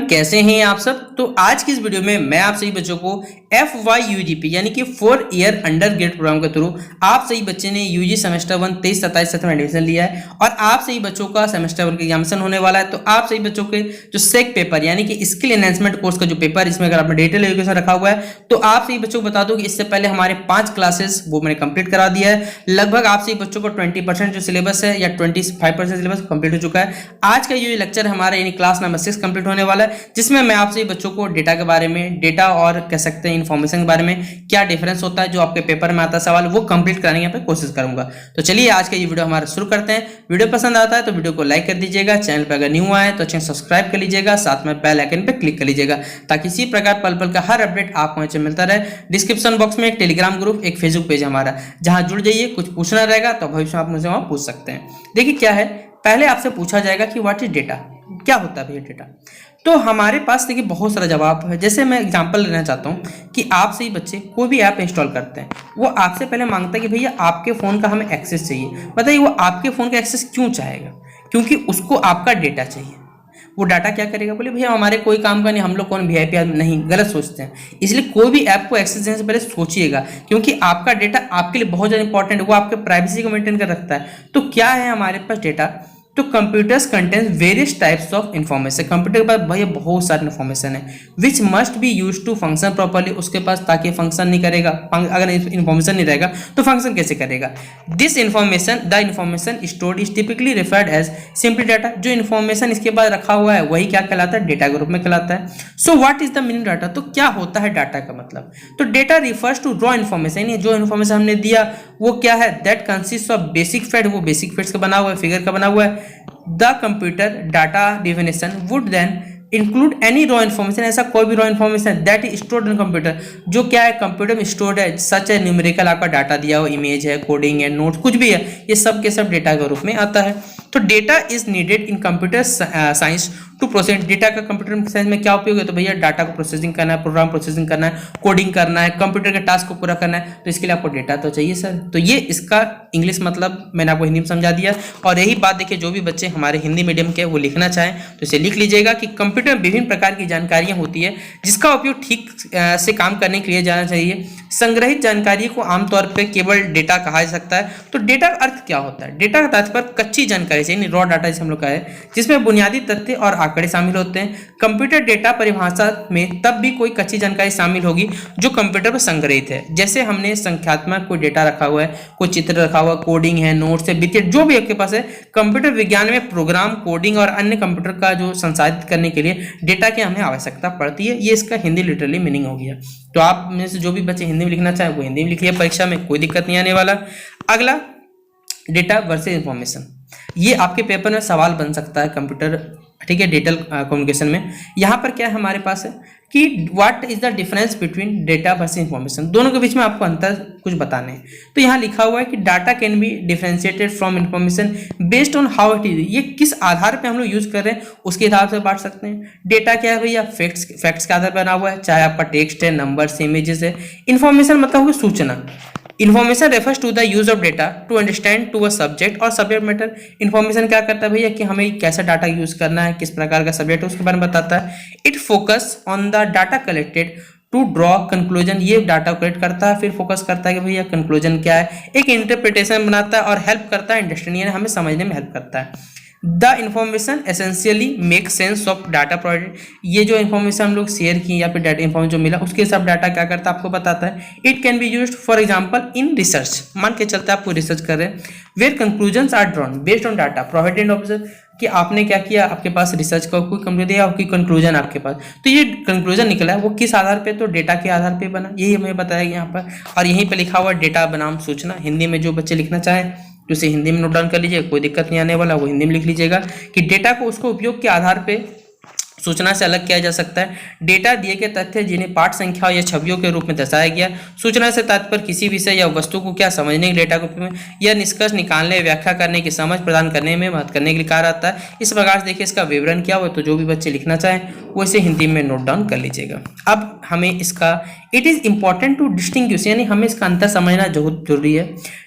कैसे हैं आप सब। तो आज की इस वीडियो में मैं आप सभी बच्चों को FYUGP यानी कि 4 ईयर अंडर ग्रेड प्रोग्राम के थ्रू आप सभी बच्चे ने यूजी सेमेस्टर 1 23-27 में एडमिशन लिया है और आप सभी बच्चों का सेमेस्टर 1 का एग्जामिनेशन होने वाला है। तो आप सभी बच्चों के जो सेक पेपर यानी कि स्किल एनहेंसमेंट कोर्स का जो पेपर, इसमें अगर आपने डिटेल एजुकेशन रखा हुआ है तो आप सभी बच्चों को बता दो कि इससे पहले हमारे 5 क्लासेस वो मैंने कंप्लीट करा दिया है। लगभग आप सभी बच्चों को 20% जो सिलेबस है या 25% सिलेबस कंप्लीट हो चुका है। आज का ये लेक्चर हमारा यानी क्लास नंबर 6 कंप्लीट होने वाला है, जिसमें मैं आप सभी बच्चों को डेटा के बारे में, डेटा और कह सकते हैं इन्फॉर्मेशन के बारे में क्या डिफरेंस होता है जो आपके पेपर में आता है सवाल, वो कंप्लीट कराने की यहाँ पे कोशिश करूंगा। तो चलिए आज का ये वीडियो हमारा शुरू करते हैं। वीडियो पसंद आता है तो वीडियो को लाइक कर दीजिएगा, चैनल पर अगर न्यू आए तो चैनल सब्सक्राइब कर लीजिएगा, साथ में बेल आइकन पे क्लिक कर लीजिएगा ताकि इसी प्रकार पल पल का हर अपडेट आपको नीचे मिलता रहे। डिस्क्रिप्शन बॉक्स में एक टेलीग्राम ग्रुप, एक फेसबुक पेज हमारा, जहां जुड़ जाइए। कुछ पूछना रहेगा तो भविष्य में आप मुझसे वहां पूछ सकते हैं। देखिए क्या है, पहले आपसे पूछा जाएगा कि व्हाट इज डेटा, क्या होता है भैया डेटा। तो हमारे पास देखिए बहुत सारा जवाब है। जैसे मैं एग्जांपल लेना चाहता हूँ कि आप सही बच्चे कोई भी ऐप इंस्टॉल करते हैं, वो आपसे पहले मांगता है कि भैया आपके फ़ोन का हमें एक्सेस चाहिए। बताइए वो आपके फ़ोन का एक्सेस क्यों चाहेगा? क्योंकि उसको आपका डेटा चाहिए। वो डाटा क्या करेगा? बोले भैया हमारे कोई काम का नहीं, हम लोग कौन VIP आदमी नहीं, गलत सोचते हैं। इसलिए कोई भी ऐप को एक्सेस देने से पहले सोचिएगा, क्योंकि आपका डेटा आपके लिए बहुत ज़्यादा इंपॉर्टेंट है, वो आपके प्राइवेसी को मेंटेन कर रखता है। तो क्या है हमारे पास डेटा? तो computers contains various types of information. Computer के पास भैया बहुत सारी इन्फॉर्मेशन है which must be use to function properly. उसके पास ताकि फंक्शन नहीं करेगा, अगर इन्फॉर्मेशन नहीं रहेगा तो फंक्शन कैसे करेगा? This information, the information stored is typically referred as simply data. जो इन्फॉर्मेशन इसके पास रखा हुआ है वही क्या कहलाता है? डेटा के रूप में कहलाता है। So what is the meaning data? तो क्या होता है डाटा का मतलब? तो data refers to raw information, यानी जो इन्फॉर्मेशन हमने दिया वो क्या है? That consist of basic fact, वो बेसिक फैक्ट्स का बना हुआ है, फिगर का बना हुआ है। The computer data definition would then include any raw information, ऐसा कोई भी raw information that is stored in computer, जो क्या है कंप्यूटर में स्टोर्ड है, सच है न्यूमेरिकल आपका डाटा दिया हो, इमेज है, कोडिंग है, नोट्स कुछ भी है, ये सब के सब डेटा के रूप में आता है। तो data is needed in computer science to process. Data का कंप्यूटर साइंस में क्या उपयोग है? तो भैया डाटा को प्रोसेसिंग करना है, प्रोग्राम प्रोसेसिंग करना है, कोडिंग करना है, कंप्यूटर के टास्क को पूरा करना है, तो इसके लिए आपको डेटा तो चाहिए सर। तो ये इसका इंग्लिश मतलब मैंने आपको हिंदी में समझा दिया। और यही बात देखिए, जो भी बच्चे हमारे हिंदी मीडियम के वो लिखना चाहें तो इसे लिख लीजिएगा कि कंप्यूटर में विभिन्न प्रकार की जानकारियां होती है जिसका उपयोग ठीक से काम करने के लिए जाना चाहिए। संग्रहित जानकारी को आमतौर पर केवल डेटा कहा जा सकता है। तो डेटा का अर्थ क्या होता है? डेटा का तात्पर्य कच्ची जानकारी से, यानी रॉ डाटा जिसे हम लोग का है, जिसमें बुनियादी तथ्य और आंकड़े शामिल होते हैं। कंप्यूटर डेटा परिभाषा में तब भी कोई कच्ची जानकारी शामिल होगी जो कंप्यूटर पर संग्रहित है। जैसे हमने संख्यात्मक कोई डेटा रखा हुआ है, कोई चित्र रखा हुआ, कोडिंग है, नोट्स है, वित्तीय जो भी आपके पास है। कंप्यूटर विज्ञान में प्रोग्राम, कोडिंग और अन्य कंप्यूटर का जो संसाधित करने के लिए डेटा की हमें आवश्यकता पड़ती है। ये इसका हिंदी लिटरली मीनिंग हो गया। तो आप में से जो भी बच्चे हिंदी में लिखना चाहे वो हिंदी में लिखिए, परीक्षा में कोई दिक्कत नहीं आने वाला। अगला, डेटा वर्सेस इंफॉर्मेशन। ये आपके पेपर में सवाल बन सकता है कंप्यूटर, ठीक है, डिजिटल कम्युनिकेशन में। यहाँ पर क्या है हमारे पास है कि what is the difference between data versus information. दोनों के बीच में आपको अंतर कुछ बताने हैं। तो यहाँ लिखा हुआ है कि data can be differentiated from information based on how it is. ये किस आधार पे हम लोग यूज कर रहे हैं उसके हिसाब से बांट सकते हैं। डेटा क्या है भैया? फैक्ट्स के आधार पर बना हुआ है, चाहे आपका टेक्स्ट है, नंबर्स, इमेजेस है। इन्फॉर्मेशन मतलब होगी सूचना। Information refers to the use of data to understand to a subject और सब्जेक्ट मैटर। इन्फॉर्मेशन क्या करता है भैया कि हमें कैसा डाटा यूज करना है, किस प्रकार का सब्जेक्ट है उसके बारे में बताता है। It focus on the data collected to draw conclusion. ये डाटा कलेक्ट करता है, फिर फोकस करता है कि भैया कंक्लूजन क्या है, एक इंटरप्रिटेशन बनाता है और हेल्प करता है अंडरस्टैंडिंग, यानी हमें समझने में हेल्प करता है। The information essentially make sense of data provided. ये जो इन्फॉर्मेशन हम लोग शेयर की या फिर डाटा इन्फॉर्मेशन जो मिला उसके हिसाब डाटा क्या करता है आपको बताता है। It can be used for example in research. मान के चलते आप कोई रिसर्च कर रहे हैं, where conclusions are drawn based on data provided observe, कि आपने क्या किया, आपके पास रिसर्च का कोई कंक्लूजन या कोई कंक्लूजन आपके पास, तो ये कंक्लूजन निकला है वो किस आधार पे? तो डेटा के आधार पे बना। यही हमें बताया यहाँ पर। और यहीं पे लिखा हुआ डेटा बनाम सूचना। हिंदी में जो बच्चे लिखना चाहें तो उसे हिंदी में नोट डाउन कर लीजिए, कोई दिक्कत नहीं आने वाला, वो हिंदी में लिख लीजिएगा कि डेटा को उसको उपयोग के आधार पे सूचना से अलग किया जा सकता है। डेटा दिए गए तथ्य जिन्हें पाठ संख्या या छवियों के रूप में दर्शाया गया। सूचना से तात्पर्य किसी विषय या वस्तु को क्या समझने के डेटा को में या निष्कर्ष निकालने, व्याख्या करने की समझ प्रदान करने में मदद करने के लिए कहा जाता है। इस प्रकार से देखिए इसका विवरण क्या हुआ। तो जो भी बच्चे लिखना चाहें वो इसे हिंदी में नोट डाउन कर लीजिएगा। अब हमें इसका it is important to distinguish, यानी हमें इसका अंतर समझना जरूरी है।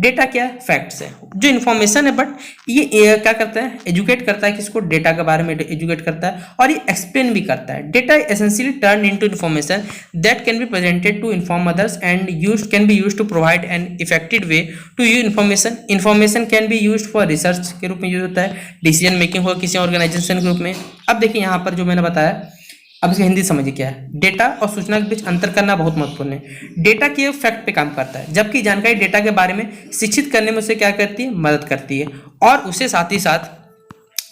डेटा क्या है? फैक्ट्स है, जो इन्फॉर्मेशन है, बट ये क्या करता है? एजुकेट करता है, किसको? डेटा के बारे में एजुकेट करता है। और ये एक्सप्लेन भी करता है। Data essentially turn into information that can be presented to inform others and can be used to provide an effective way to use information. Information can be used for research के रूप में use होता है, decision making हो किसी organisation के रूप में। अब देखिए यहाँ पर जो मैंने बताया, अब इसकी हिंदी समझिए क्या है। डेटा और सूचना के बीच अंतर करना बहुत महत्वपूर्ण है। डेटा के फैक्ट पे काम करता है, जबकि जानकारी डेटा के बारे में शिक्षित करने में उसे क्या करती है, मदद करती है, और उसे साथ ही साथ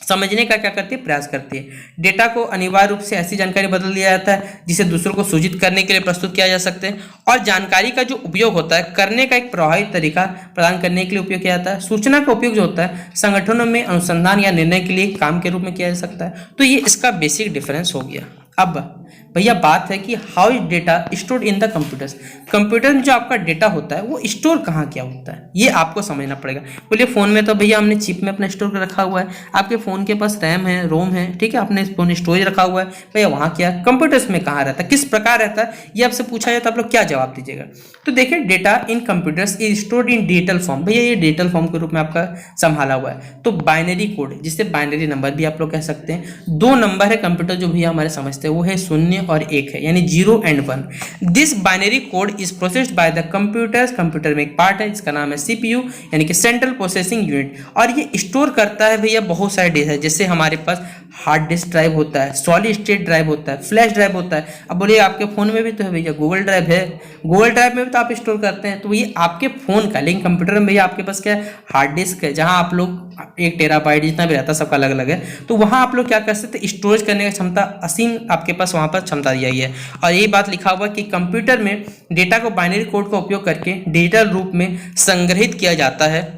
समझने का क्या करती है, प्रयास करती है। डेटा को अनिवार्य रूप से ऐसी जानकारी बदल दिया जाता है जिसे दूसरों को सूचित करने के लिए प्रस्तुत किया जा सकता है, और जानकारी का जो उपयोग होता है करने का एक प्रभावी तरीका प्रदान करने के लिए उपयोग किया जाता है। सूचना का उपयोग जो होता है संगठनों में अनुसंधान या निर्णय के लिए काम के रूप में किया जा सकता है। तो ये इसका बेसिक डिफरेंस हो गया। अब भैया बात है कि how is data stored in the computers. Computer में जो आपका डेटा होता है वो स्टोर कहाँ क्या होता है, ये आपको समझना पड़ेगा। बोलिए फोन में तो भैया हमने चिप में अपना स्टोर कर रखा हुआ है, आपके फोन के पास रैम है, रोम है, ठीक है, आपने फोन स्टोरेज रखा हुआ है, भैया वहाँ क्या कंप्यूटर्स में कहाँ रहता है, किस प्रकार रहता है, ये आपसे पूछा जाए तो आप लोग क्या जवाब दीजिएगा। तो देखिए data in computers is stored in digital form. भैया ये डिजिटल फॉर्म के रूप में आपका संभाला हुआ है। तो बाइनरी कोड, जिसे बाइनरी नंबर भी आप लोग कह सकते हैं, दो नंबर है कंप्यूटर जो भैया हमारे समझते हैं, वो है 0 और 1 है, यानी 0 and 1। This binary code is processed by the computers. Computer में एक पार्ट है जिसका नाम है सीपीयू, यानी कि सेंट्रल प्रोसेसिंग यूनिट, और ये स्टोर करता है भैया बहुत सारे डेटा, जैसे हमारे पास हार्ड डिस्क ड्राइव होता है, सॉलिड स्टेट ड्राइव होता है, फ्लैश ड्राइव होता है। अब बोलिए आपके फोन में भी तो है भैया गूगल ड्राइव है, गूगल ड्राइव में भी तो आप स्टोर करते हैं, तो ये आपके फोन का, लेकिन कंप्यूटर में भैया आपके पास क्या है, हार्ड डिस्क है, जहां आप लोग 1 टेराबाइट जितना भी रहता है सबका अलग अलग है, तो वहां आप लोग क्या कर सकते हैं, स्टोरेज करने की क्षमता असीम आपके पास वहां पर क्षमता दी गई है। और यही बात लिखा हुआ कि कंप्यूटर में डेटा को बाइनरी कोड का उपयोग करके डिजिटल रूप में संग्रहित किया जाता है,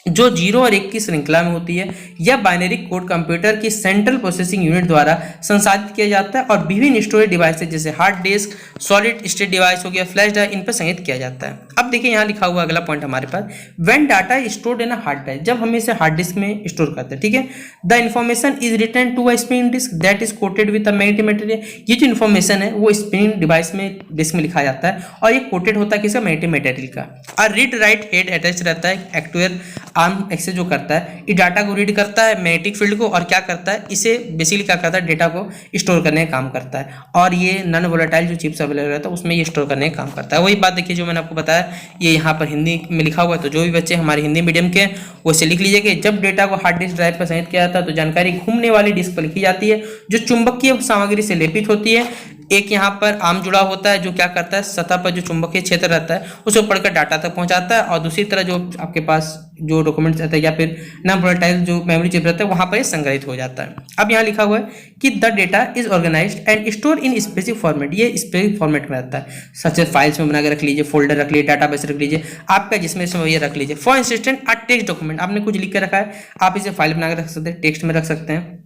जो 0 और 1 की श्रृंखला में होती है। यह बाइनरी कोड कंप्यूटर की सेंट्रल प्रोसेसिंग यूनिट द्वारा संसाधित किया जाता है और विभिन्न स्टोरेज डिवाइसेज जैसे hard disk, solid state device हो गया, फ्लैश ड्राइव, इन पर संग्रहित किया जाता है। अब देखिए यहाँ लिखा हुआ अगला पॉइंट हमारे पास, when data is stored in a hard drive, जब हम इसे हार्ड डिस्क में स्टोर करते हैं, ठीक है, the information is written to a spinning disk that is coated with a magnetic material. ये जो इन्फॉर्मेशन है वो स्पिनिंग डिवाइस में डिस्क में लिखा जाता है, और ये कोटेड होता है किसका, मैग्नेटिक मटेरियल का। और रीड राइट हेड अटैच रहता है, एक्चुअल आर्म एक्सेस जो करता है, ये डाटा को रीड करता है मैग्नेटिक फील्ड को, और क्या करता है, इसे बेसिकली क्या करता है, डेटा को स्टोर करने का काम करता है। और ये नॉन वोलेटाइल जो चिप्स अवेलेबल रहता है उसमें ये स्टोर करने का काम करता है। वही बात देखिए जो मैंने आपको बताया, ये यहाँ पर हिंदी में लिखा हुआ है, तो जो भी बच्चे हमारे हिंदी मीडियम के हैं वो इसे लिख लीजिए कि जब डेटा को हार्ड डिस्क ड्राइव पर संग्रहित किया जाता है तो जानकारी घूमने वाली डिस्क पर लिखी जाती है, जो चुंबकीय सामग्री से लेपित होती है। एक यहाँ पर आर्म जुड़ा होता है जो क्या करता है, सतह पर जो चुंबकीय क्षेत्र रहता है उसे पढ़कर डाटा तक पहुंचाता है, और दूसरी तरह जो आपके पास जो डॉक्यूमेंट्स रहता है या फिर नॉन वोलेटाइल जो मेमोरी चिप रहता है वहां पर संग्रहित हो जाता है। अब यहाँ लिखा हुआ है कि the data is organised and store in specific format. ये स्पेसिफिक फॉर्मेट में रहता है, सच फाइल्स में बना के रख लीजिए, फोल्डर रख लीजिए, डाटाबेस रख लीजिए, आपका जिसमें ये रख लीजिए। For instance a text document, आपने कुछ लिख के रखा है, आप इसे फाइल बना के रख सकते हैं, टेक्स्ट में रख सकते हैं,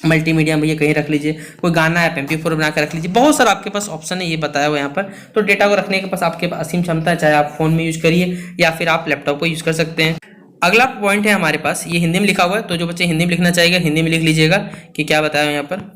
मल्टीमीडिया में ये कहीं रख लीजिए, कोई गाना है MP4 बना कर रख लीजिए, बहुत सारा आपके पास ऑप्शन है, ये बताया हुआ यहाँ पर। तो डेटा को रखने के पास आपके पास असीम क्षमता है, चाहे आप फोन में यूज करिए या फिर आप लैपटॉप को यूज कर सकते हैं। अगला पॉइंट है हमारे पास, ये हिंदी में लिखा हुआ है, तो जो बच्चे हिंदी में लिखना चाहेगा हिंदी में लिख लीजिएगा कि क्या बताया यहाँ पर।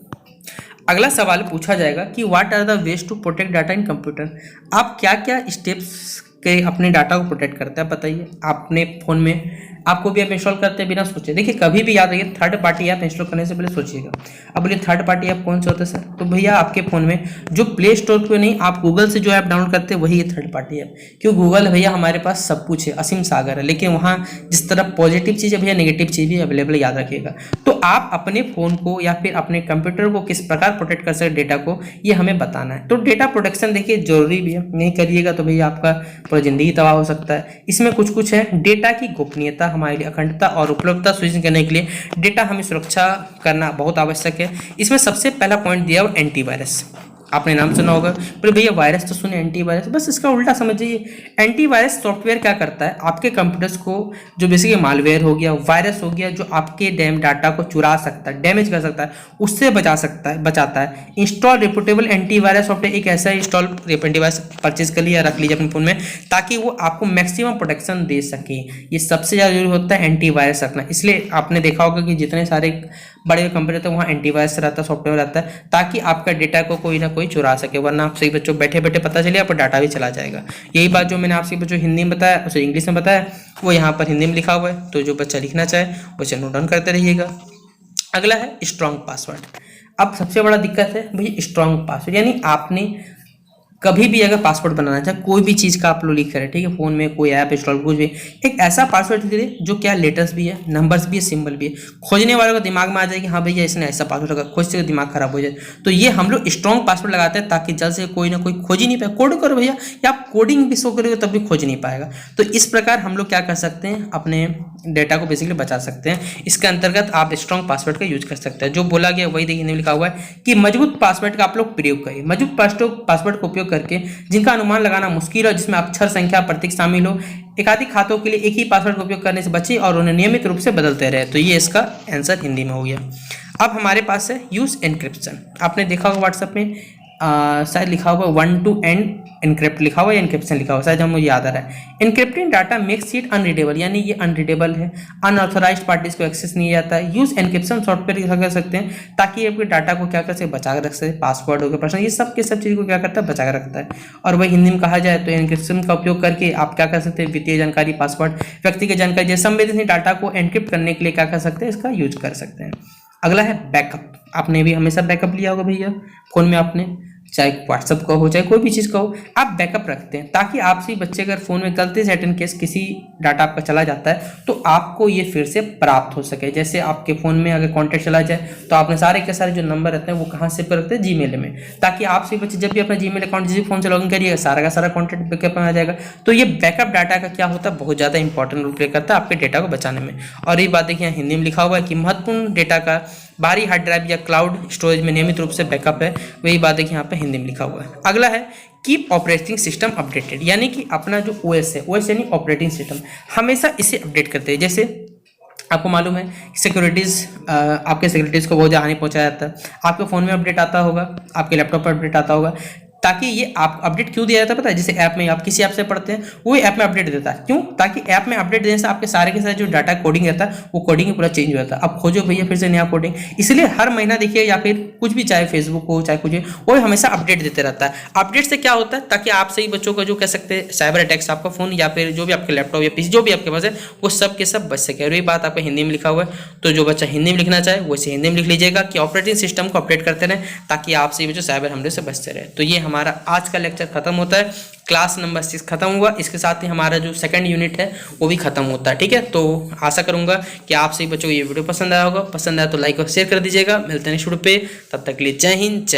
अगला सवाल पूछा जाएगा कि what are the ways to protect data in computer. आप क्या क्या स्टेप्स के अपने डाटा को प्रोटेक्ट करते हैं बताइए। आपने फोन में आपको भी आप इंस्टॉल करते हैं बिना सोचे, देखिए कभी भी याद रखिए थर्ड पार्टी ऐप इंस्टॉल करने से पहले सोचिएगा। अब बोलिए थर्ड पार्टी ऐप कौन से होते हैं सर, तो भैया आपके फोन में जो प्ले स्टोर पे नहीं, आप गूगल से जो ऐप डाउनलोड करते हैं वही है थर्ड पार्टी ऐप। क्यों, गूगल भैया हमारे पास सब कुछ है, असीम सागर है, लेकिन वहाँ जिस तरह पॉजिटिव चीज़ है भैया नेगेटिव चीज़ भी अवेलेबल, याद रखिएगा। तो आप अपने फोन को या फिर अपने कंप्यूटर को किस प्रकार प्रोटेक्ट कर सकते डेटा को, ये हमें बताना है। तो डेटा प्रोटेक्शन देखिए जरूरी भी है, नहीं करिएगा तो भैया आपका पूरा जिंदगी तबाह हो सकता है। इसमें कुछ है, डेटा की गोपनीयता, हमारे लिए अखंडता और उपलब्धता सुनिश्चित करने के लिए डेटा हमें सुरक्षा करना बहुत आवश्यक है। इसमें सबसे पहला पॉइंट दिया हुआ एंटीवायरस। आपने नाम सुना होगा, पर भैया वायरस तो सुने, एंटीवायरस बस इसका उल्टा समझिए। एंटीवायरस सॉफ्टवेयर क्या करता है, आपके कंप्यूटर्स को जो बेसिकली मालवेयर हो गया, वायरस हो गया, जो आपके डाटा को चुरा सकता है, डैमेज कर सकता है, उससे बचाता है। इंस्टॉल रिपोर्टेबल एंटीवायरस सॉफ्टवेयर, एक ऐसा इंस्टॉल एंटीवायरस परचेज कर लिया, रख लीजिए अपने फोन में, ताकि वो आपको मैक्सिमम प्रोटेक्शन दे सके। ये सबसे ज़्यादा जरूरी होता है एंटीवायरस रखना। इसलिए आपने देखा होगा कि जितने सारे बड़े कंपनी रहते हैं वहाँ एंटीवायरस रहता है, सॉफ्टवेयर रहता है, ताकि आपका डेटा को कोई ना कोई चुरा सके, वरना आप सही बच्चों बैठे बैठे पता चले आपका डाटा भी चला जाएगा। यही बात जो मैंने आपसे बच्चों हिंदी में बताया उसे इंग्लिश में बताया, वो यहाँ पर हिंदी में लिखा हुआ है, तो जो बच्चा लिखना चाहे उसे नोट डाउन करते रहिएगा। अगला है स्ट्रॉन्ग पासवर्ड। अब सबसे बड़ा दिक्कत है भाई स्ट्रॉन्ग पासवर्ड, यानी आपने कभी भी अगर पासवर्ड बनाना चाहे कोई भी चीज़ का आप लोग लिख करें, ठीक है, फोन में कोई ऐप इंस्टॉल कुछ भी, एक ऐसा पासवर्ड दीजिए जो क्या लेटर्स भी है, नंबर्स भी है, सिंबल भी है, खोजने वालों को दिमाग में आ जाए कि हाँ भैया इसने ऐसा पासवर्ड लगा, खोज से दिमाग खराब हो जाए। तो ये हम लोग स्ट्रॉन्ग पासवर्ड लगाते हैं ताकि जल्द से कोई ना कोई खोज ही नहीं पाए। कोड करो भैया, या आप कोडिंग भी शो करोगे तब भी खोज नहीं पाएगा। तो इस प्रकार हम लोग क्या कर सकते हैं, अपने डेटा को बेसिकली बचा सकते हैं। इसके अंतर्गत आप स्ट्रॉन्ग पासवर्ड का यूज कर सकते हैं। जो बोला गया वही देखिए लिखा हुआ है कि मजबूत पासवर्ड का आप लोग प्रयोग करिए। मजबूत पासवर्ड का उपयोग करके जिनका अनुमान लगाना मुश्किल हो, जिसमें अक्षर, संख्या, प्रतीक शामिल हो, एकाधिक खातों के लिए एक ही पासवर्ड का उपयोग करने से बचे और उन्हें नियमित रूप से बदलते रहे। तो ये इसका आंसर हिंदी में हो गया। अब हमारे पास है यूज एनक्रिप्शन। आपने देखा होगा व्हाट्सएप में शायद लिखा होगा 1 to end एनक्रिप्ट लिखा हुआ है, एनक्रिप्शन लिखा हुआ है, शायद हम मुझे याद आ रहा है। एनक्रिप्टिंग डाटा मेक्स इट अनरीडेबल, यानी ये अनरीडेबल है, अनऑथोराइज्ड पार्टीज को एक्सेस नहीं आता है। यूज एनक्रिप्शन सॉफ्टवेयर कर सकते हैं ताकि आपके डाटा को क्या कर सके, बचा कर रख सके। पासवर्ड हो गया, पर्सनल, ये सब के सब चीज़ को क्या करता है, बचा कर रखता है। और वही हिंदी में कहा जाए तो एनक्रिप्शन का उपयोग करके आप क्या कर सकते हैं, वित्तीय जानकारी, पासवर्ड, व्यक्तिगत जानकारी जैसे संवेदनशील डाटा को एनक्रिप्ट करने के लिए क्या कर सकते हैं, इसका यूज कर सकते हैं। अगला है बैकअप। आपने भी हमेशा बैकअप लिया होगा भैया फोन में, आपने चाहे व्हाट्सअप का हो चाहे कोई भी चीज़ का हो, आप बैकअप रखते हैं ताकि आपसे बच्चे अगर फोन में गलती से एटन केस किसी डाटा आपका चला जाता है तो आपको ये फिर से प्राप्त हो सके। जैसे आपके फोन में अगर कॉन्टैक्ट चला जाए तो आपने सारे के सारे जो नंबर रहते हैं वो कहाँ से पर रखते हैं, जीमेल में, ताकि आपसे बच्चे जब भी अपना जीमेल अकाउंट जिस फोन से लॉगिन करिएगा सारा का सारा कॉन्टैक्ट बैकअप में आ जाएगा। तो ये बैकअप डाटा का क्या होता है, बहुत ज़्यादा इंपॉर्टेंट रोल प्ले करता है आपके डेटा को बचाने में। और ये बात देखिए हिंदी में लिखा हुआ है कि महत्वपूर्ण डेटा का बाहरी हार्ड ड्राइव या क्लाउड स्टोरेज में नियमित रूप से बैकअप है। वही बात देखिए यहाँ पे हिंदी में लिखा हुआ है। अगला है कीप ऑपरेटिंग सिस्टम अपडेटेड, यानी कि अपना जो ओएस है, ओएस यानी ऑपरेटिंग सिस्टम, हमेशा इसे अपडेट करते हैं। जैसे आपको मालूम है सिक्योरिटीज़, आपके सिक्योरिटीज़ को बहुत ज़्यादा हानि पहुंचाया जाता है। आपके फ़ोन में अपडेट आता होगा, आपके लैपटॉप पर अपडेट आता होगा, ताकि ये आप अपडेट क्यों दिया जाता है पता है, जैसे ऐप में आप किसी ऐप से पढ़ते हैं वो ऐप में अपडेट देता है, क्यों, ताकि ऐप में अपडेट देने से आपके सारे के सारे जो डाटा कोडिंग रहता है वो कोडिंग पूरा चेंज हो जाता है। अब खोजो भैया फिर से नया कोडिंग, इसलिए हर महीना देखिए या फिर कुछ भी, चाहे फेसबुक हो चाहे कुछ भी, वो हमेशा अपडेट देते रहता है। अपडेट से क्या होता है, ताकि आप सही बच्चों का जो कह सकते हैं साइबर अटैक्स आपका फोन या फिर जो भी आपके लैपटॉप या पीसी जो भी आपके पास है वो सब के सब बच सके। और ये बात आपको हिंदी में लिखा हुआ है, तो जो बच्चा हिंदी में लिखना चाहे वैसे हिंदी में लिख लीजिएगा कि ऑपरेटिंग सिस्टम को अपडेट करते रहें ताकि आप सही बच्चों साइबर हमले से बचते रहे। तो ये हमारा आज का लेक्चर खत्म होता है, क्लास नंबर 6 खत्म हुआ। इसके साथ ही हमारा जो सेकंड यूनिट है वो भी खत्म होता है, ठीक है। तो आशा करूंगा कि आप सभी बच्चों को ये वीडियो पसंद आया होगा। पसंद आया तो लाइक और शेयर कर दीजिएगा। मिलते हैं नेक्स्ट वीडियो पे, तब तक के लिए जय हिंद, जय